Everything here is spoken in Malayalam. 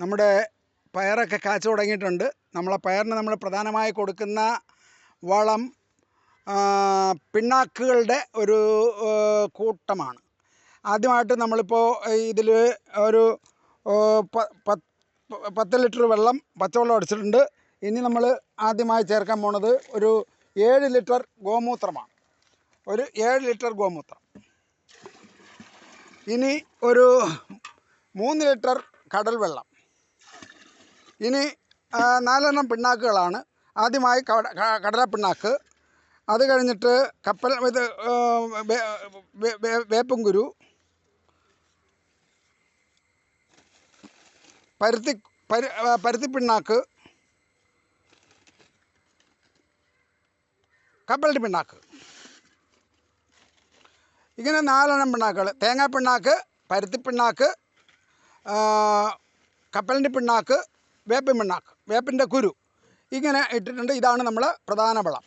നമ്മുടെ പയറൊക്കെ കാച്ചു തുടങ്ങിയിട്ടുണ്ട്. നമ്മളെ പയറിന് നമ്മൾ പ്രധാനമായി കൊടുക്കുന്ന വളം പിണ്ണാക്കുകളുടെ ഒരു കൂട്ടമാണ്. ആദ്യമായിട്ട് നമ്മളിപ്പോൾ ഇതിൽ ഒരു 10 ലിറ്റർ വെള്ളം പച്ചവെള്ളം അടിച്ചിട്ടുണ്ട്. ഇനി നമ്മൾ ആദ്യമായി ചേർക്കാൻ പോണത് ഒരു 7 ലിറ്റർ ഗോമൂത്രമാണ്. ഒരു 7 ലിറ്റർ ഗോമൂത്രം. ഇനി ഒരു 3 ലിറ്റർ കടൽ വെള്ളം. ഇനി 4 പിണ്ണാക്കുകളാണ്. ആദ്യമായി കടല പിണ്ണാക്ക്, അത് കഴിഞ്ഞിട്ട് വേപ്പും കുരു, പരുത്തി പിണ്ണാക്ക്, കപ്പലണ്ടി പിണ്ണാക്ക്. ഇങ്ങനെ 4 പിണ്ണാക്കുകൾ: തേങ്ങാ പിണ്ണാക്ക്, പരുത്തി പിണ്ണാക്ക്, കപ്പലണ്ടി പിണ്ണാക്ക്, വേപ്പിൻ പിണ്ണാക്ക്, വേപ്പിൻ്റെ കുരു. ഇങ്ങനെ ഇട്ടിട്ടുണ്ട്. ഇതാണ് നമ്മൾ പ്രധാന വളം.